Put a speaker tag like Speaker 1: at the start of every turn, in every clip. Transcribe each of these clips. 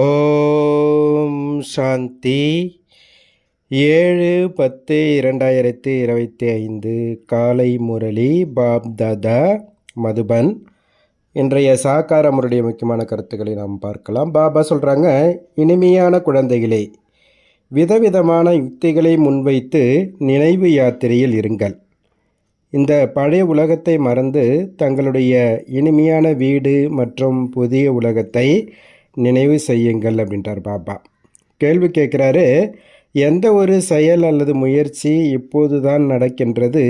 Speaker 1: ஓம் சாந்தி. 7/10/2025 காலை முரளி பாப் தாதா மதுபன். இன்றைய சாக்கார முறையுடைய முக்கியமான கருத்துக்களை நாம் பார்க்கலாம். பாபா சொல்கிறாங்க, இனிமையான குழந்தைகளே, விதவிதமான யுக்திகளை முன்வைத்து நினைவு யாத்திரையில் இருங்கள். இந்த பழைய உலகத்தை மறந்து தங்களுடைய இனிமையான வீடு மற்றும் புதிய உலகத்தை நினைவு செய்யுங்கள் அப்படின்றார் பாபா. கேள்வி கேட்குறாரு, எந்த ஒரு செயல் அல்லது முயற்சி இப்போது தான் நடக்கின்றது,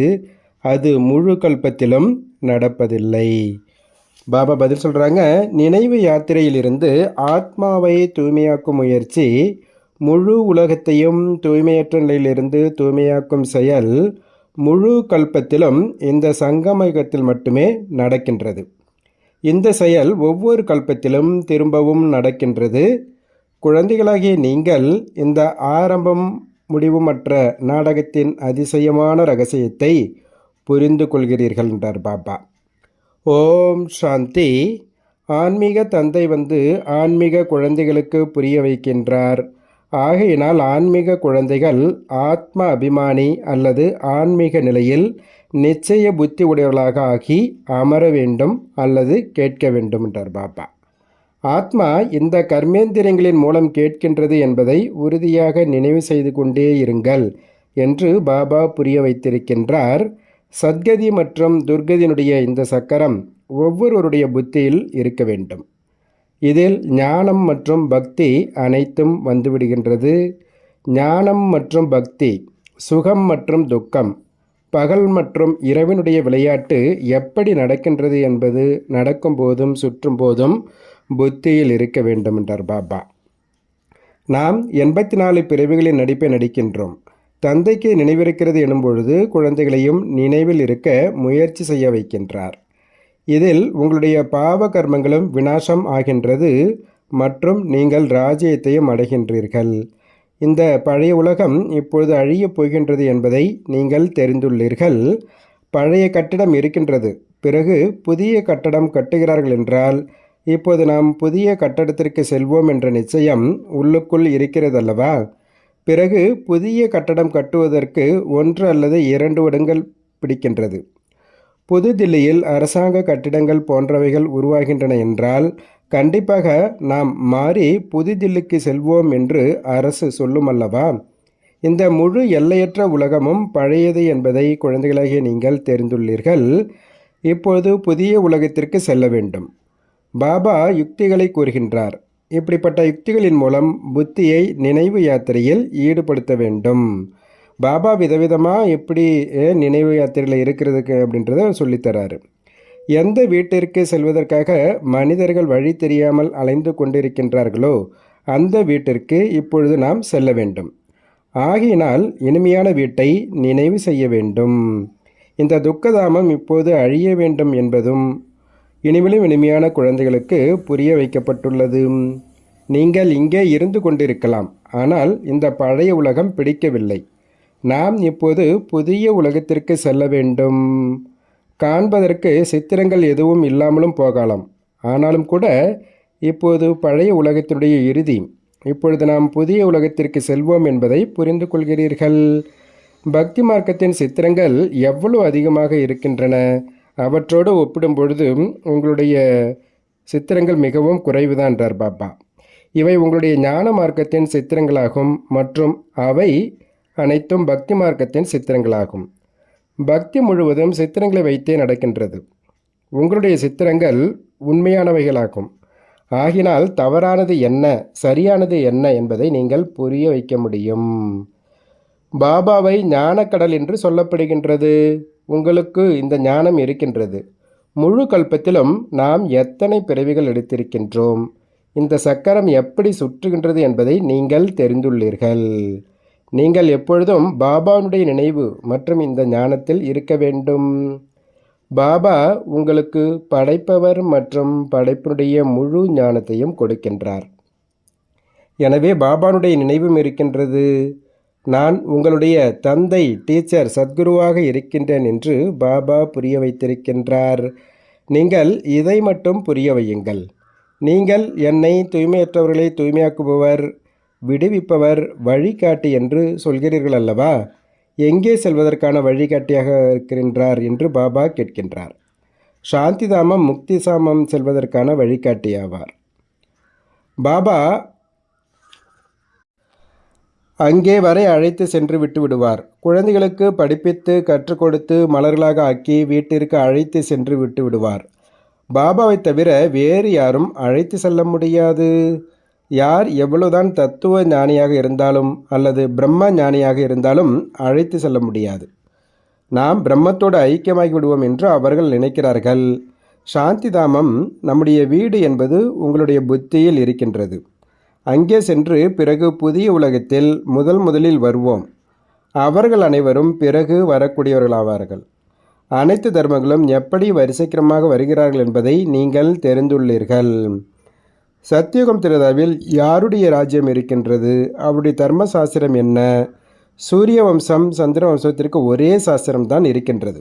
Speaker 1: அது முழு கல்பத்திலும் நடப்பதில்லை. பாபா பதில் சொல்கிறாங்க, நினைவு யாத்திரையிலிருந்து ஆத்மாவை தூய்மையாக்கும் முயற்சி, முழு உலகத்தையும் தூய்மையற்ற நிலையிலிருந்து தூய்மையாக்கும் செயல் முழு கல்பத்திலும் இந்த சங்கமயுகத்தில் மட்டுமே நடக்கின்றது. இந்த செயல் ஒவ்வொரு கல்பத்திலும் திரும்பவும் நடக்கின்றது. குழந்தைகளாகிய நீங்கள் இந்த ஆரம்பம் முடிவுமற்ற நாடகத்தின் அதிசயமான ரகசியத்தை புரிந்து கொள்கிறீர்கள் என்றார் பாபா. ஓம் சாந்தி. ஆன்மீக தந்தை ஆன்மீக குழந்தைகளுக்கு புரிய வைக்கின்றார். ஆகையினால் ஆன்மீக குழந்தைகள் ஆத்ம அபிமானி அல்லது ஆன்மீக நிலையில் நிச்சய புத்தி உடையவர்களாக ஆகி அமர வேண்டும் அல்லது கேட்க வேண்டும் என்றார் பாபா. ஆத்மா இந்த கர்மேந்திரியங்களின் மூலம் கேட்கின்றது என்பதை உறுதியாக நினைவு செய்து கொண்டே இருங்கள் என்று பாபா புரிய வைத்திருக்கின்றார். சத்கதி மற்றும் துர்கதியினுடைய இந்த சக்கரம் ஒவ்வொருவருடைய புத்தியில் இருக்க வேண்டும். இதில் ஞானம் மற்றும் பக்தி அனைத்தும் வந்துவிடுகின்றது. ஞானம் மற்றும் பக்தி, சுகம் மற்றும் துக்கம், பகல் மற்றும் இரவினுடைய விளையாட்டு எப்படி நடக்கின்றது என்பது நடக்கும் போதும் சுற்றும் போதும் புத்தியில் இருக்க வேண்டும் என்றார் பாபா. நாம் 84 பிறவிகளின் நடிப்பை நடிக்கின்றோம். தந்தைக்கு நினைவிருக்கிறது எனும் பொழுது குழந்தைகளையும் நினைவில் இருக்க முயற்சி செய்ய வைக்கின்றார். இதில் உங்களுடைய பாவ கர்மங்களும் விநாசம் ஆகின்றது மற்றும் நீங்கள் ராஜ்யத்தையும் அடைகின்றீர்கள். இந்த பழைய உலகம் இப்பொழுது அழியப் போகின்றது என்பதை நீங்கள் தெரிந்துள்ளீர்கள். பழைய கட்டிடம் இருக்கின்றது, பிறகு புதிய கட்டடம் கட்டுகிறார்கள் என்றால் இப்போது நாம் புதிய கட்டடத்திற்கு செல்வோம் என்ற நிச்சயம் உள்ளுக்குள் இருக்கிறதல்லவா? பிறகு புதிய கட்டடம் கட்டுவதற்கு 1 அல்லது 2 வருடங்கள் பிடிக்கின்றது. புது தில்லியில் அரசாங்க கட்டிடங்கள் போன்றவைகள் உருவாகின்றன என்றால் கண்டிப்பாக நாம் மாறி புதுதில்லிக்கு செல்வோம் என்று அரசு சொல்லும் அல்லவா? இந்த முழு எல்லையற்ற உலகமும் பழையது என்பதை குழந்தைகளாகிய நீங்கள் தெரிந்துள்ளீர்கள். இப்போது புதிய உலகத்திற்கு செல்ல வேண்டும். பாபா யுக்திகளை கூறுகின்றார். இப்படிப்பட்ட யுக்திகளின் மூலம் புத்தியை நினைவு யாத்திரையில் ஈடுபடுத்த வேண்டும். பாபா விதவிதமாக எப்படி நினைவு யாத்திரையில் இருக்கிறதுக்கு அப்படின்றத சொல்லித்தராரு. எந்த வீட்டிற்கு செல்வதற்காக மனிதர்கள் வழி தெரியாமல் அலைந்து கொண்டிருக்கின்றார்களோ அந்த வீட்டிற்கு இப்பொழுது நாம் செல்ல வேண்டும். ஆகையினால் இனிமையான வீட்டை நினைவு செய்ய வேண்டும். இந்த துக்கதாமம் இப்போது அழிய வேண்டும் என்பதும் இனிமேலும் இனிமையான குழந்தைகளுக்கு புரிய வைக்கப்பட்டுள்ளது. நீங்கள் இங்கே இருந்து கொண்டிருக்கலாம், ஆனால் இந்த பழைய உலகம் பிடிக்கவில்லை. நாம் இப்போது புதிய உலகத்திற்கு செல்ல வேண்டும். காண்பதற்கு சித்திரங்கள் எதுவும் இல்லாமலும் போகலாம். ஆனாலும் கூட இப்போது பழைய உலகத்தினுடைய இறுதி. இப்பொழுது நாம் புதிய உலகத்திற்கு செல்வோம் என்பதை புரிந்து கொள்கிறீர்கள். பக்தி மார்க்கத்தின் சித்திரங்கள் எவ்வளவு அதிகமாக இருக்கின்றன. அவற்றோடு ஒப்பிடும் பொழுது உங்களுடைய சித்திரங்கள் மிகவும் குறைவுதான் என்றார் பாபா. இவை உங்களுடைய ஞான மார்க்கத்தின் சித்திரங்களாகும் மற்றும் அவை அனைத்தும் பக்தி மார்க்கத்தின் சித்திரங்களாகும். பக்தி முழுவதும் சித்திரங்களை வைத்தே நடக்கின்றது. உங்களுடைய சித்திரங்கள் உண்மையானவைகளாகும். ஆகினால் தவறானது என்ன, சரியானது என்ன என்பதை நீங்கள் புரிய வைக்க முடியும். பாபாவை ஞானக்கடல் என்று சொல்லப்படுகின்றது. உங்களுக்கு இந்த ஞானம் இருக்கின்றது. முழு கல்பத்திலும் நாம் எத்தனை பிறவிகள் எடுத்திருக்கின்றோம், இந்த சக்கரம் எப்படி சுற்றுகின்றது என்பதை நீங்கள் தெரிந்துள்ளீர்கள். நீங்கள் எப்பொழுதும் பாபாவுடைய நினைவு மற்றும் இந்த ஞானத்தில் இருக்க வேண்டும். பாபா உங்களுக்கு படைப்பவர் மற்றும் படைப்பினுடைய முழு ஞானத்தையும் கொடுக்கின்றார். எனவே பாபாவுடைய நினைவும் இருக்கின்றது. நான் உங்களுடைய தந்தை, டீச்சர், சத்குருவாக இருக்கின்றேன் என்று பாபா புரிய வைத்திருக்கின்றார். நீங்கள் இதை மட்டும் புரிய வையுங்கள். நீங்கள் என்னை தூய்மையற்றவர்களை தூய்மையாக்குபவர், விடுவிப்பவர், வழிகாட்டி என்று சொல்கிறீர்கள் அல்லவா? எங்கே செல்வதற்கான வழிகாட்டியாக இருக்கின்றார் என்று பாபா கேட்கின்றார். சாந்திதாமம் முக்திசாமம் செல்வதற்கான வழிகாட்டியாவார். பாபா அங்கே வரை அழைத்து சென்று விட்டு விடுவார். குழந்தைகளுக்கு படிப்பித்து கற்றுக் கொடுத்து மலர்களாக ஆக்கி வீட்டிற்கு அழைத்து சென்று விட்டு விடுவார். பாபாவை தவிர வேறு யாரும் அழைத்து செல்ல முடியாது. யார் எவ்வளவுதான் தத்துவ ஞானியாக இருந்தாலும் அல்லது பிரம்ம ஞானியாக இருந்தாலும் அழைத்து செல்ல முடியாது. நாம் பிரம்மத்தோடு ஐக்கியமாகி விடுவோம் என்று அவர்கள் நினைக்கிறார்கள். சாந்திதாமம் நம்முடைய வீடு என்பது உங்களுடைய புத்தியில் இருக்கின்றது. அங்கே சென்று பிறகு புதிய உலகத்தில் முதலில் வருவோம். அவர்கள் அனைவரும் பிறகு வரக்கூடியவர்களாவார்கள். அனைத்து தர்மங்களும் எப்படி வரிசைக்கிரமாக வருகிறார்கள் என்பதை நீங்கள் தெரிந்துள்ளீர்கள். சத்தியுகம் திரதாவில் யாருடைய ராஜ்யம் இருக்கின்றது? அவருடைய தர்ம சாஸ்திரம் என்ன? சூரிய வம்சம் சந்திர வம்சத்திற்கு ஒரே சாஸ்திரம்தான் இருக்கின்றது.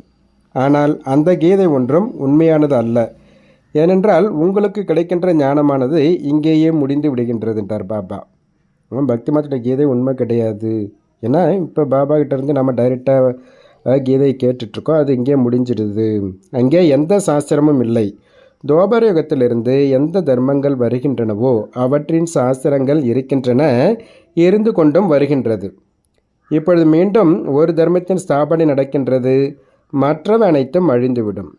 Speaker 1: ஆனால் அந்த கீதை ஒன்றும் உண்மையானது அல்ல. ஏனென்றால் உங்களுக்கு கிடைக்கின்ற ஞானமானது இங்கேயே முடிந்து விடுகின்றது என்றார் பாபா. பக்தி மாத்திர கீதை உண்மை கிடையாது. ஏன்னா இப்போ பாபா கிட்டேருந்து நம்ம டைரெக்டாக கீதையை கேட்டுட்ருக்கோம். அது இங்கே முடிஞ்சிடுது. அங்கே எந்த சாஸ்திரமும் இல்லை. துவாபர யுகத்திலிருந்து எந்த தர்மங்கள் வருகின்றனவோ அவற்றின் சாஸ்திரங்கள் இருக்கின்றன, இருந்து கொண்டும் வருகின்றது. இப்பொழுது மீண்டும் ஒரு தர்மத்தின் ஸ்தாபனை நடக்கின்றது. மற்றவை அனைத்தும் அழிந்துவிடும்.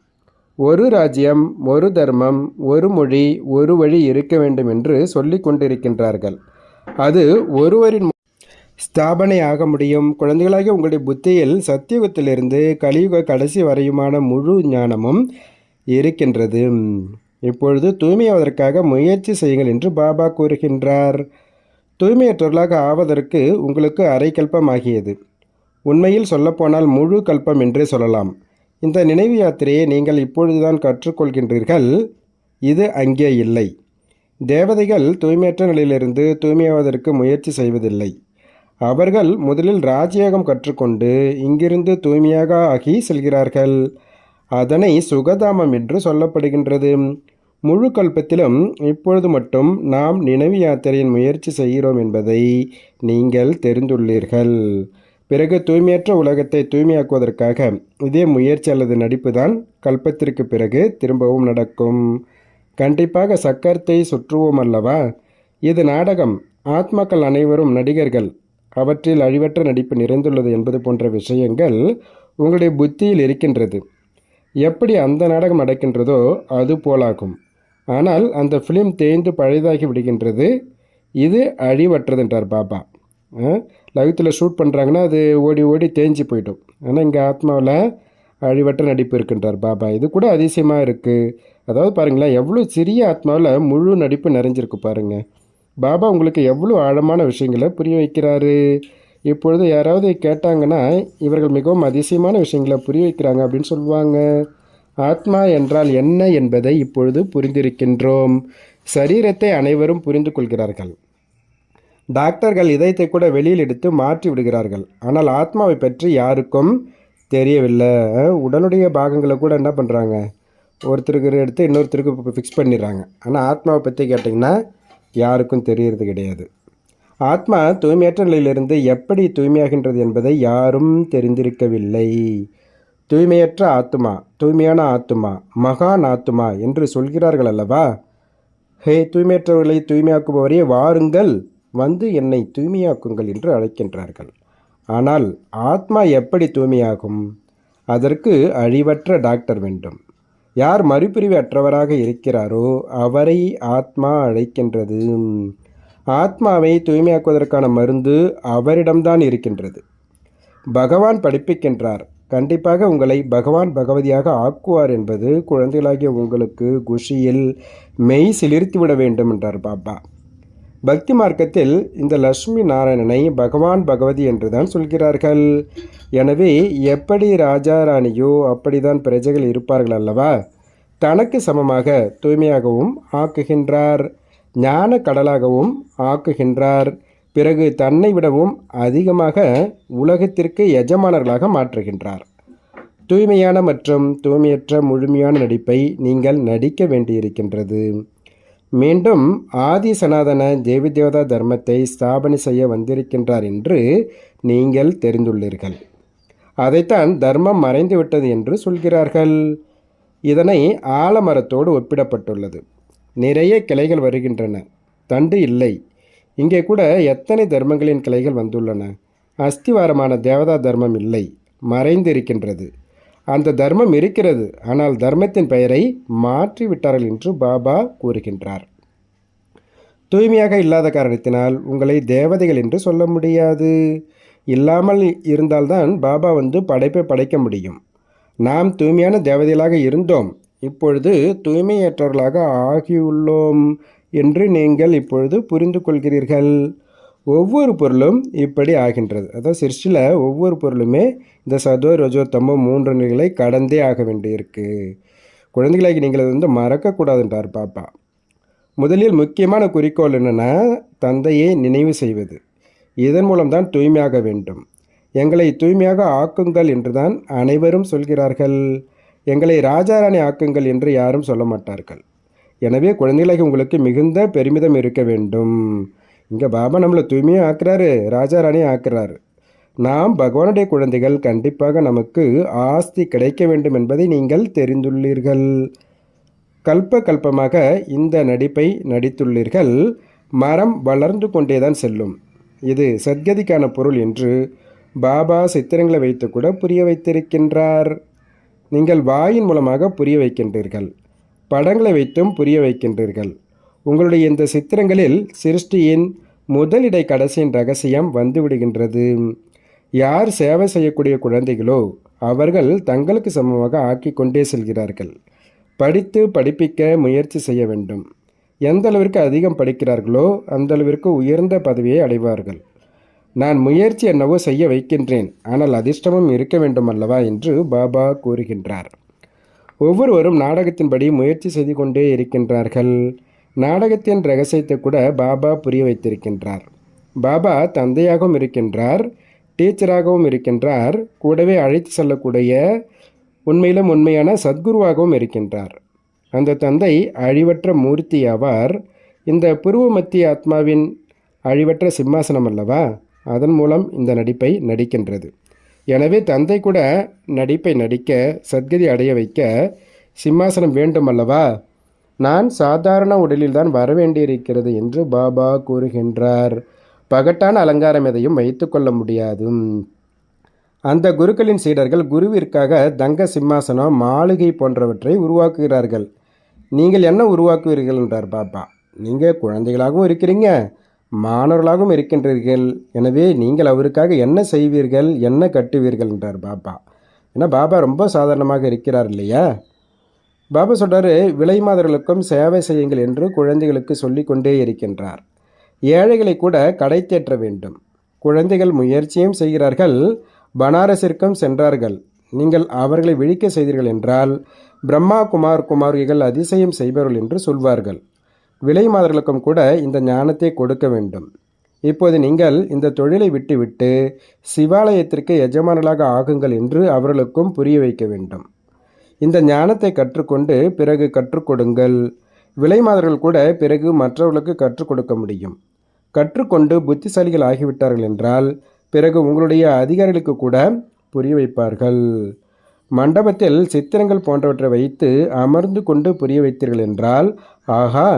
Speaker 1: ஒரு ராஜ்யம், ஒரு தர்மம், ஒரு மொழி, ஒரு வழி இருக்க வேண்டும் என்று சொல்லி கொண்டிருக்கின்றார்கள். அது ஒருவரின் ஸ்தாபனை ஆக முடியும். குழந்தைகளாகிய உங்களுடைய புத்தியில் சத்தியுகத்திலிருந்து கலியுக கடைசி வரையுமான முழு ஞானமும் இருக்கின்றது. இப்பொழுது தூய்மையாவதற்காக முயற்சி செய்யுங்கள் என்று பாபா கூறுகின்றார். தூய்மையற்றவர்களாக ஆவதற்கு உங்களுக்கு அரை கல்பம் ஆகியது. உண்மையில் சொல்லப்போனால் முழு கல்பம் என்றே சொல்லலாம். இந்த நினைவு யாத்திரையை நீங்கள் இப்பொழுதுதான் கற்றுக்கொள்கின்றீர்கள். இது அங்கே இல்லை. தேவதைகள் தூய்மையற்ற நிலையிலிருந்து தூய்மையாவதற்கு முயற்சி செய்வதில்லை. அவர்கள் முதலில் ராஜயோகம் கற்றுக்கொண்டு இங்கிருந்து தூய்மையாக ஆகி செல்கிறார்கள். அதனை சுகதாமம் என்று சொல்லப்படுகின்றது. முழு கல்பத்திலும் இப்பொழுது மட்டும் நாம் நினைவு யாத்திரையின் முயற்சி செய்கிறோம் என்பதை நீங்கள் தெரிந்துள்ளீர்கள். பிறகு தூய்மையற்ற உலகத்தை தூய்மையாக்குவதற்காக இதே முயற்சி அல்லது நடிப்பு தான் கல்பத்திற்கு பிறகு திரும்பவும் நடக்கும். கண்டிப்பாக சக்கரத்தை சுற்றுவோம் அல்லவா? இது நாடகம். ஆத்மாக்கள் அனைவரும் நடிகர்கள். அவற்றில் அழிவற்ற நடிப்பு நிறைந்துள்ளது என்பது போன்ற விஷயங்கள் உங்களுடைய புத்தியில் இருக்கின்றது. எப்படி அந்த நாடகம் நடக்கின்றதோ அது போலாகும். ஆனால் அந்த ஃபிலிம் தேய்ந்து பழைதாகி விடுகின்றது. இது அழிவற்றது என்றார் பாபா. லகத்தில் ஷூட் பண்ணுறாங்கன்னா அது ஓடி ஓடி தேஞ்சு போய்டும். ஆனால் இங்கே ஆத்மாவில் அழிவற்ற நடிப்பு இருக்குன்றார் பாபா. இது கூட அதிசயமாக இருக்குது. அதாவது பாருங்களேன், எவ்வளோ சிறிய ஆத்மாவில் முழு நடிப்பு நிறைஞ்சிருக்கு பாருங்கள். பாபா உங்களுக்கு எவ்வளோ ஆழமான விஷயங்களை புரிய வைக்கிறாரு. இப்பொழுது யாராவது கேட்டாங்கன்னா இவர்கள் மிகவும் அதிசயமான விஷயங்களை புரிய வைக்கிறாங்க அப்படின்னு சொல்லுவாங்க. ஆத்மா என்றால் என்ன என்பதை இப்பொழுது புரிந்திருக்கின்றோம். சரீரத்தை அனைவரும் புரிந்து கொள்கிறார்கள். டாக்டர்கள் இதயத்தை கூட வெளியில் எடுத்து மாற்றி விடுகிறார்கள். ஆனால் ஆத்மாவை பற்றி யாருக்கும் தெரியவில்லை. உடலுடைய பாகங்களை கூட என்ன பண்ணுறாங்க, ஒருத்தருக்கு எடுத்து இன்னொருத்தருக்கு ஃபிக்ஸ் பண்ணிடுறாங்க. ஆனால் ஆத்மாவை பற்றி கேட்டிங்கன்னா யாருக்கும் தெரியறது கிடையாது. ஆத்மா தூய்மையற்ற நிலையிலிருந்து எப்படி தூய்மையாகின்றது என்பதை யாரும் தெரிந்திருக்கவில்லை. தூய்மையற்ற ஆத்மா, தூய்மையான ஆத்மா, மகான் ஆத்மா என்று சொல்கிறார்கள் அல்லவா? ஹே தூய்மையற்றவர்களை தூய்மையாக்குபவரே, வாருங்கள், வந்து என்னை தூய்மையாக்குங்கள் என்று அழைக்கின்றார்கள். ஆனால் ஆத்மா எப்படி தூய்மையாகும்? அதற்கு அழிவற்ற டாக்டர் வேண்டும். யார் மறுபிரிவு அற்றவராக இருக்கிறாரோ அவரை ஆத்மா அழைக்கின்றது. ஆத்மாவை தூய்மையாக்குவதற்கான மருந்து அவரிடம்தான் இருக்கின்றது. பகவான் படிப்பிக்கின்றார். கண்டிப்பாக உங்களை பகவான் பகவதியாக ஆக்குவார் என்பது குழந்தைகளாகிய உங்களுக்கு குஷியில் மெய் சிலிர்த்துவிட வேண்டும் என்றார் பாபா. பக்தி மார்க்கத்தில் இந்த லட்சுமி நாராயணனை பகவான் பகவதி என்றுதான் சொல்கிறார்கள். எனவே எப்படி ராஜா ராணியோ அப்படிதான் பிரஜைகள் இருப்பார்கள் அல்லவா? தனக்கு சமமாக தூய்மையாகவும் ஆக்குகின்றார், ஞான கடலாகவும் ஆக்குகின்றார். பிறகு தன்னை விடவும் அதிகமாக உலகத்திற்கு எஜமானர்களாக மாற்றுகின்றார். தூய்மையான மற்றும் தூய்மையற்ற முழுமையான நடிப்பை நீங்கள் நடிக்க வேண்டியிருக்கின்றது. மீண்டும் ஆதி சனாதன தேவி தேவதா தர்மத்தை ஸ்தாபனை செய்ய வந்திருக்கின்றார் என்று நீங்கள் தெரிந்துள்ளீர்கள். அதைத்தான் தர்மம் மறைந்துவிட்டது என்று சொல்கிறார்கள். இதனை ஆலமரத்தோடு ஒப்பிடப்பட்டுள்ளது. நிறைய கிளைகள் வருகின்றன, தண்டு இல்லை. இங்கே கூட எத்தனை தர்மங்களின் கிளைகள் வந்துள்ளன. அஸ்திவாரமான தேவதா தர்மம் இல்லை, மறைந்திருக்கின்றது. அந்த தர்மம் இருக்கிறது, ஆனால் தர்மத்தின் பெயரை மாற்றிவிட்டார்கள் என்று பாபா கூறுகின்றார். தூய்மையாக இல்லாத காரணத்தினால் உங்களை தேவதைகள் என்று சொல்ல முடியாது. இல்லாமல் இருந்தால்தான் பாபா படைப்பை படைக்க முடியும். நாம் தூய்மையான தேவதைகளாக இருந்தோம், இப்பொழுது தூய்மையற்றவர்களாக ஆகியுள்ளோம் என்று நீங்கள் இப்பொழுது புரிந்து கொள்கிறீர்கள். ஒவ்வொரு பொருளும் இப்படி ஆகின்றது. அதாவது சிருஷ்டியில் ஒவ்வொரு பொருளுமே இந்த சதோ ரஜோ தமோ 3 நிலைகளை கடந்தே ஆக வேண்டியிருக்கு. குழந்தைகளாகி நீங்கள் மறக்கக்கூடாதுன்றார் பாப்பா. முதலில் முக்கியமான குறிக்கோள் என்னென்னா, தந்தையை நினைவு செய்வது. இதன் மூலம்தான் தூய்மையாக வேண்டும். எங்களை தூய்மையாக ஆக்குங்கள் என்றுதான் அனைவரும் சொல்கிறார்கள். எங்களை ராஜாராணி ஆக்குங்கள் என்று யாரும் சொல்ல மாட்டார்கள். எனவே குழந்தைகளாகி உங்களுக்கு மிகுந்த பெருமிதம் இருக்க வேண்டும். இங்கே பாபா நம்மளை தூய்மையாக ஆக்குறாரு, ராஜாராணி ஆக்குறாரு. நாம் பகவானுடைய குழந்தைகள், கண்டிப்பாக நமக்கு ஆஸ்தி கிடைக்க வேண்டும் என்பதை நீங்கள் தெரிந்துள்ளீர்கள். கல்ப கல்பமாக இந்த நடிப்பை நடித்துள்ளீர்கள். மரம் வளர்ந்து கொண்டேதான் செல்லும், இது சத்கதிக்கான பொருள் என்று பாபா சித்திரங்களை வைத்து கூட புரிய வைத்திருக்கின்றார். நீங்கள் வாயின் மூலமாக புரிய வைக்கின்றீர்கள், படங்களை வைத்தும் புரிய வைக்கின்றீர்கள். உங்களுடைய இந்த சித்திரங்களில் சிருஷ்டியின் முதலிடை கடைசியின் ரகசியம் வந்துவிடுகின்றது. யார் சேவை செய்யக்கூடிய குழந்தைகளோ அவர்கள் தங்களுக்கு சமமாக ஆக்கி கொண்டே செல்கிறார்கள். படித்து படிப்பிக்க முயற்சி செய்ய வேண்டும். எந்த அளவிற்கு அதிகம் படிக்கிறார்களோ அந்த அளவிற்கு உயர்ந்த பதவியை அடைவார்கள். நான் முயற்சி என்னவோ செய்ய வைக்கின்றேன், ஆனால் அதிர்ஷ்டமும் இருக்க வேண்டும் அல்லவா என்று பாபா கூறுகின்றார். ஒவ்வொருவரும் நாடகத்தின்படி முயற்சி செய்து கொண்டே இருக்கின்றார்கள். நாடகத்தின் ரகசியத்தை கூட பாபா புரிய வைத்திருக்கின்றார். பாபா தந்தையாகவும் இருக்கின்றார், டீச்சராகவும் இருக்கின்றார், கூடவே அழைத்து செல்லக்கூடிய உண்மையிலும் உண்மையான சத்குருவாகவும் இருக்கின்றார். அந்த தந்தை அழிவற்ற மூர்த்தி ஆவார். இந்த புருவ மத்திய ஆத்மாவின் அழிவற்ற சிம்மாசனம் அல்லவா, அதன் மூலம் இந்த நடிப்பை நடிக்கின்றது. எனவே தந்தை கூட நடிப்பை நடிக்க, சத்கதி அடைய வைக்க சிம்மாசனம் வேண்டும் அல்லவா. நான் சாதாரண உடலில்தான் வரவேண்டியிருக்கிறது என்று பாபா கூறுகின்றார். பகட்டான அலங்காரம் எதையும் வைத்து கொள்ள முடியாது. அந்த குருக்களின் சீடர்கள் குருவிற்காக தங்க சிம்மாசனம், மாளிகை போன்றவற்றை உருவாக்குகிறார்கள். நீங்கள் என்ன உருவாக்குவீர்கள் என்றார் பாபா. நீங்கள் குழந்தைகளாகவும் இருக்கிறீங்க, மாணவர்களாகவும் இருக்கின்றீர்கள். எனவே நீங்கள் அவருக்காக என்ன செய்வீர்கள், என்ன கட்டுவீர்கள் என்றார் பாபா. ஏன்னா பாபா ரொம்ப சாதாரணமாக இருக்கிறார் இல்லையா. பாபா சொல்கிறாரு, விலை மாதர்களுக்கும் சேவை செய்யுங்கள் என்று குழந்தைகளுக்கு சொல்லிக்கொண்டே இருக்கின்றார். ஏழைகளை கூட கடை தேற்ற வேண்டும். குழந்தைகள் முயற்சியும் செய்கிறார்கள், பனாரஸிற்கும் சென்றார்கள். நீங்கள் அவர்களை விழிக்க செய்தீர்கள் என்றால் பிரம்மா குமாரிகள் அதிசயம் செய்பவர்கள் என்று சொல்வார்கள். விலை மாதர்களுக்கும் கூட இந்த ஞானத்தை கொடுக்க வேண்டும். இப்போது நீங்கள் இந்த தொழிலை விட்டுவிட்டு சிவாலயத்திற்கு எஜமானர்களாக ஆகுங்கள் என்று அவர்களுக்கும் புரிய வைக்க வேண்டும். இந்த ஞானத்தை கற்றுக்கொண்டு பிறகு கற்றுக் கொடுங்கள். விலை மாதர்கள் கூட பிறகு மற்றவர்களுக்கு கற்றுக் கொடுக்க முடியும். கற்றுக்கொண்டு புத்திசாலிகள் ஆகிவிட்டார்கள் என்றால் பிறகு உங்களுடைய அதிகாரிகளுக்கு கூட புரிய வைப்பார்கள். மண்டபத்தில் சித்திரங்கள் போன்றவற்றை வைத்து அமர்ந்து கொண்டு புரிய வைத்தீர்கள் என்றால், ஆகா,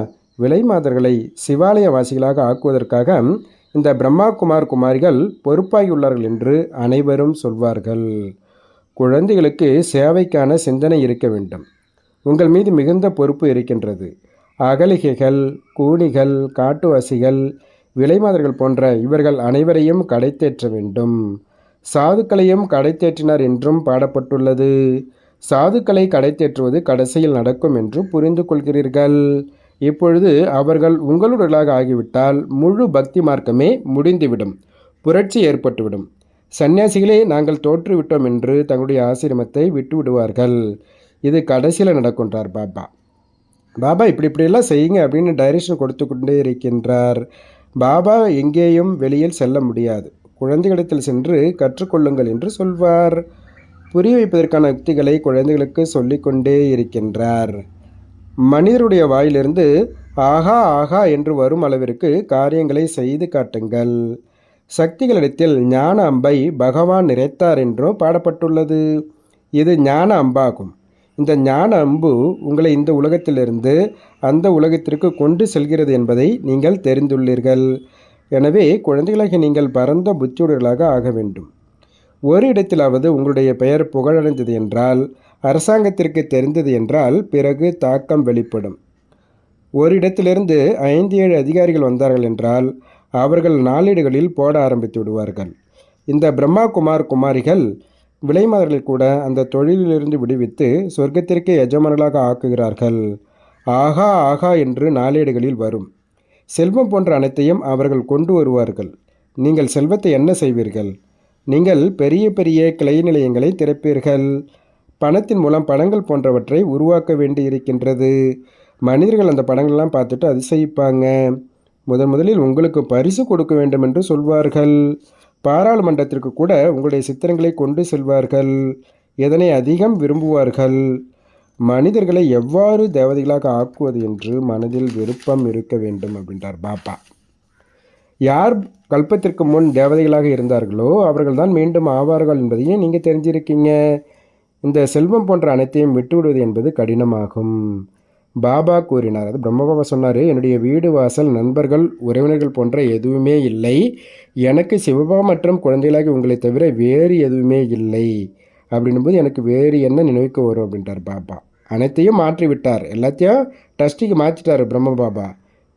Speaker 1: விலை மாதர்களை சிவாலய வாசிகளாக ஆக்குவதற்காக இந்த பிரம்மா குமாரிகள் பொறுப்பாகியுள்ளார்கள் என்று அனைவரும் சொல்வார்கள். குழந்தைகளுக்கு சேவைக்கான சிந்தனை இருக்க வேண்டும். உங்கள் மீது மிகுந்த பொறுப்பு இருக்கின்றது. அகலிகைகள், கூனிகள், காட்டுவாசிகள், விலைமாதர்கள் போன்ற இவர்கள் அனைவரையும் கடைத்தேற்ற வேண்டும். சாதுக்களையும் கடைத்தேற்றினார் என்றும் பாடப்பட்டுள்ளது. சாதுக்களை கடைத்தேற்றுவது கடைசியில் நடக்கும் என்று புரிந்து கொள்கிறீர்கள். இப்பொழுது அவர்கள் உங்களுடனாக ஆகிவிட்டால் முழு பக்தி மார்க்கமே முடிந்துவிடும், புரட்சி ஏற்பட்டுவிடும். சன்னியாசிகளே நாங்கள் தோற்றுவிட்டோம் என்று தங்களுடைய ஆசிரமத்தை விட்டு விடுவார்கள். இது கடைசியில் நடக்கின்றார் பாபா. பாபா இப்படியெல்லாம் செய்யுங்க அப்படின்னு டைரக்ஷன் கொடுத்து கொண்டே இருக்கின்றார். பாபா எங்கேயும் வெளியில் செல்ல முடியாது. குழந்தைகளிடத்தில் சென்று கற்றுக்கொள்ளுங்கள் என்று சொல்வார். புரிய வைப்பதற்கான யுக்திகளை குழந்தைகளுக்கு சொல்லிக்கொண்டே இருக்கின்றார். மனிதருடைய வாயிலிருந்து ஆகா ஆகா என்று வரும் அளவிற்கு காரியங்களை செய்து காட்டுங்கள். சக்திகளிடத்தில் ஞான அம்பை பகவான் நிறைத்தார் என்றும் பாடப்பட்டுள்ளது. இது ஞான அம்பாகும். இந்த ஞான அம்பு உங்களை இந்த உலகத்திலிருந்து அந்த உலகத்திற்கு கொண்டு செல்கிறது என்பதை நீங்கள் தெரிந்துள்ளீர்கள். எனவே குழந்தைகளாக நீங்கள் பரந்த புத்தியுடையவர்களாக ஆக வேண்டும். ஒரு இடத்திலாவது உங்களுடைய பெயர் புகழடைந்தது என்றால், அரசாங்கத்திற்கு தெரிந்தது என்றால், பிறகு தாக்கம் வெளிப்படும். ஒரு இடத்திலிருந்து 5-7 அதிகாரிகள் வந்தார்கள் என்றால் அவர்கள் நாளேடுகளில் போட ஆரம்பித்து விடுவார்கள். இந்த பிரம்மா குமாரிகள் விலைமாதர்களை கூட அந்த தொழிலிலிருந்து விடுவித்து சொர்க்கத்திற்கு எஜமானர்களாக ஆக்குகிறார்கள். ஆகா ஆகா என்று நாளேடுகளில் வரும். செல்வம் போன்ற அனைத்தையும் அவர்கள் கொண்டு வருவார்கள். நீங்கள் செல்வத்தை என்ன செய்வீர்கள்? நீங்கள் பெரிய பெரிய கிளை நிலையங்களை திறப்பீர்கள். பணத்தின் மூலம் படங்கள் போன்றவற்றை உருவாக்க வேண்டி இருக்கின்றது. மனிதர்கள் அந்த படங்கள்லாம் பார்த்துட்டு அதிசயிப்பாங்க. முதலில் உங்களுக்கு பரிசு கொடுக்க வேண்டும் என்று சொல்வார்கள். பாராளுமன்றத்திற்கு கூட உங்களுடைய சித்திரங்களை கொண்டு செல்வார்கள். இதனை அதிகம் விரும்புவார்கள். மனிதர்களை எவ்வாறு தேவதைகளாக ஆக்குவது என்று மனதில் விருப்பம் இருக்க வேண்டும் அப்படின்றார் பாபா. யார் கல்பத்திற்கு முன் தேவதைகளாக இருந்தார்களோ அவர்கள்தான் மீண்டும் ஆவார்கள் என்பதையும் நீங்கள் தெரிஞ்சிருக்கீங்க. இந்த செல்வம் போன்ற அனைத்தையும் விட்டுவிடுவது என்பது கடினமாகும். பாபா கூறினார், அது பிரம்ம பாபா சொன்னார், என்னுடைய வீடு வாசல் நண்பர்கள் உறவினர்கள் போன்ற எதுவுமே இல்லை. எனக்கு சிவபா மற்றும் குழந்தைகளாகி உங்களை தவிர வேறு எதுவுமே இல்லை. அப்படின்னும்போது எனக்கு வேறு என்ன நினைவுக்கு வரும் அப்படின்ட்டார் பாபா. அனைத்தையும் மாற்றி விட்டார். எல்லாத்தையும் டஸ்டிக்கு மாற்றிட்டார் பிரம்ம பாபா.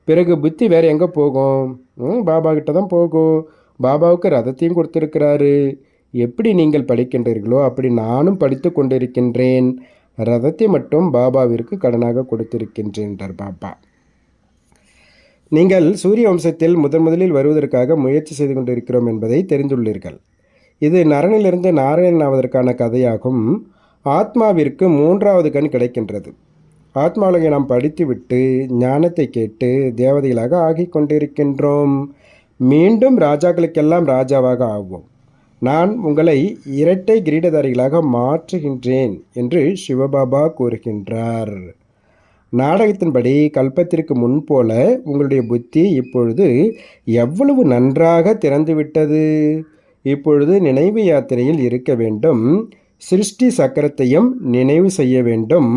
Speaker 1: பிறகு புத்தி வேறு எங்கே போகும்? பாபா கிட்ட தான் போகும். பாபாவுக்கு ரதத்தையும் கொடுத்துருக்கிறாரு. எப்படி நீங்கள் படிக்கின்றீர்களோ அப்படி நானும் படித்து கொண்டிருக்கின்றேன். ரதத்தை மட்டும் பாபாவிற்கு கடனாக கொடுத்திருக்கின்றேன் என்றார் பாபா. நீங்கள் சூரிய வம்சத்தில் முதலில் வருவதற்காக முயற்சி செய்து கொண்டிருக்கிறோம் என்பதை தெரிந்துள்ளீர்கள். இது நரனிலிருந்து நாராயணன் ஆவதற்கான கதையாகும். ஆத்மாவிற்கு 3வது கண் கிடைக்கின்றது. ஆத்மாவுலகை நாம் படித்துவிட்டு ஞானத்தை கேட்டு தேவதைகளாக ஆகி கொண்டிருக்கின்றோம். மீண்டும் ராஜாக்களுக்கெல்லாம் ராஜாவாக ஆவோம். நான் உங்களை இரட்டை கிரீடதாரிகளாக மாற்றுகின்றேன் என்று சிவபாபா கூறுகின்றார். நாடகத்தின்படி கல்பத்திற்கு முன்போல உங்களுடைய புத்தி இப்பொழுது எவ்வளவு நன்றாக திறந்துவிட்டது. இப்பொழுது நினைவு யாத்திரையில் இருக்க வேண்டும். சிருஷ்டி சக்கரத்தையும் நினைவு செய்ய வேண்டும்.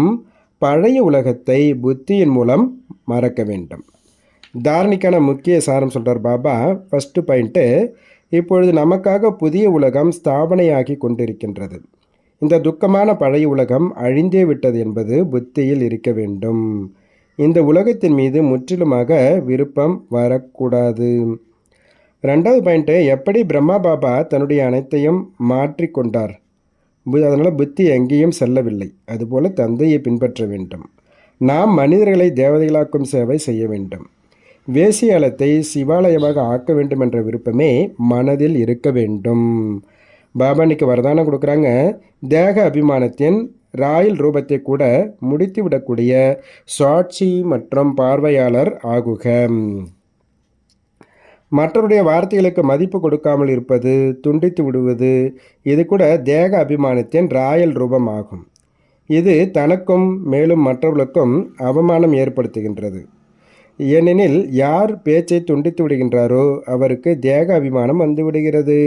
Speaker 1: பழைய உலகத்தை புத்தியின் மூலம் மறக்க வேண்டும். தாரணிக்கான முக்கிய சாரம் சொல்கிறார் பாபா. ஃபஸ்ட்டு பாயிண்ட்டு, இப்பொழுது நமக்காக புதிய உலகம் ஸ்தாபனையாகி கொண்டிருக்கின்றது. இந்த துக்கமான பழைய உலகம் அழிந்தே விட்டது என்பது புத்தியில் இருக்க வேண்டும். இந்த உலகத்தின் மீது முற்றிலுமாக விருப்பம் வரக்கூடாது. 2வது பாயிண்ட்டு, எப்படி பிரம்மா பாபா தன்னுடைய அனைத்தையும் மாற்றிக்கொண்டார். அதனால் புத்தி எங்கேயும் செல்லவில்லை. அதுபோல் தந்தையை பின்பற்ற வேண்டும். நாம் மனிதர்களை தேவதைகளாக்கும் சேவை செய்ய வேண்டும். வேசியாலத்தை சிவாலயமாக ஆக்க வேண்டும் என்ற விருப்பமே மனதில் இருக்க வேண்டும். பாபா இன்னைக்கு வரதானம் கொடுக்குறாங்க. தேக அபிமானத்தின் ராயல் ரூபத்தை கூட முடித்துவிடக்கூடிய சாட்சி மற்றும் பார்வையாளர் ஆகுக. மற்றவருடைய வார்த்தைகளுக்கு மதிப்பு கொடுக்காமல் இருப்பது, துண்டித்து விடுவது, இது கூட தேக அபிமானத்தின் ராயல் ரூபம் ஆகும். இது தனக்கும் மேலும் மற்றவர்களுக்கும் அவமானம் ஏற்படுத்துகின்றது. ஏனெனில் யார் பேச்சை துண்டித்து விடுகின்றாரோ அவருக்கு தேக அபிமானம் வந்து விடுகிறது.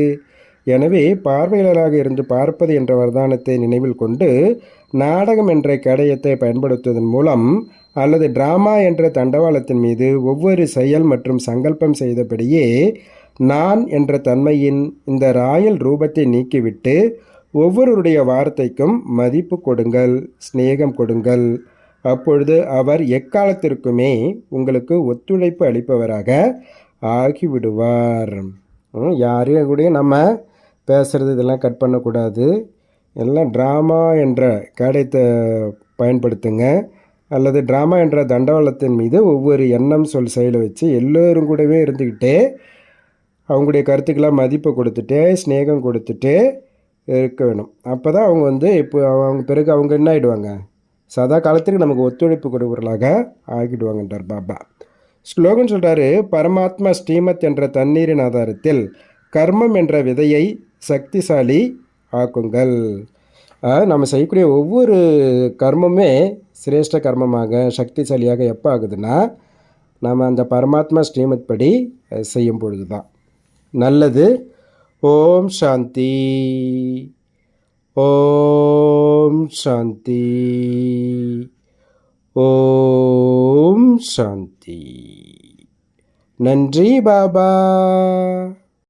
Speaker 1: எனவே பார்வையாளராக இருந்து பார்ப்பது என்ற வரதானத்தை நினைவில் கொண்டு நாடகம் என்ற கேடயத்தை பயன்படுத்துவதன் மூலம் அல்லது டிராமா என்ற தண்டவாளத்தின் மீது ஒவ்வொரு செயல் மற்றும் சங்கல்பம் செய்தபடியே நான் என்ற தன்மையின் இந்த ராயல் ரூபத்தை நீக்கிவிட்டு ஒவ்வொருவருடைய வார்த்தைக்கும் மதிப்பு கொடுங்கள், சிநேகம் கொடுங்கள். அப்பொழுது அவர் எக்காலத்திற்குமே உங்களுக்கு ஒத்துழைப்பு அளிப்பவராக ஆகிவிடுவார். யாரையும் கூட நம்ம பேசுகிறது இதெல்லாம் கட் பண்ணக்கூடாது. எல்லாம் ட்ராமா என்ற கேடயத்தை பயன்படுத்துங்க. அல்லது ட்ராமா என்ற தண்டவாளத்தின் மீது ஒவ்வொரு எண்ணம் சொல் செயலை வச்சு எல்லோரும் கூடவே இருந்துக்கிட்டே அவங்களுடைய கருத்துக்கெல்லாம் மதிப்பை கொடுத்துட்டு ஸ்நேகம் கொடுத்துட்டு இருக்க வேணும். அப்போ தான் அவங்க இப்போ அவங்க பிறகு அவங்க என்ன ஆகிடுவாங்க, சதா காலத்திற்கு நமக்கு ஒத்துழைப்பு கொடுப்பவர்களாக ஆகிடுவாங்கன்றார் பாபா. ஸ்லோகன் சொல்கிறாரு, பரமாத்மா ஸ்ரீமத் என்ற தண்ணீரின் ஆதாரத்தில் கர்மம் என்ற விதையை சக்திசாலி ஆக்குங்கள். நம்ம செய்யக்கூடிய ஒவ்வொரு கர்மமே சிரேஷ்ட கர்மமாக சக்திசாலியாக எப்போ ஆகுதுன்னா நாம் அந்த பரமாத்மா ஸ்ரீமத் படி செய்யும் பொழுது தான். நல்லது. ஓம் சாந்தி. ஓம் சாந்தி. ஓம் சாந்தி. நன்றி பாபா.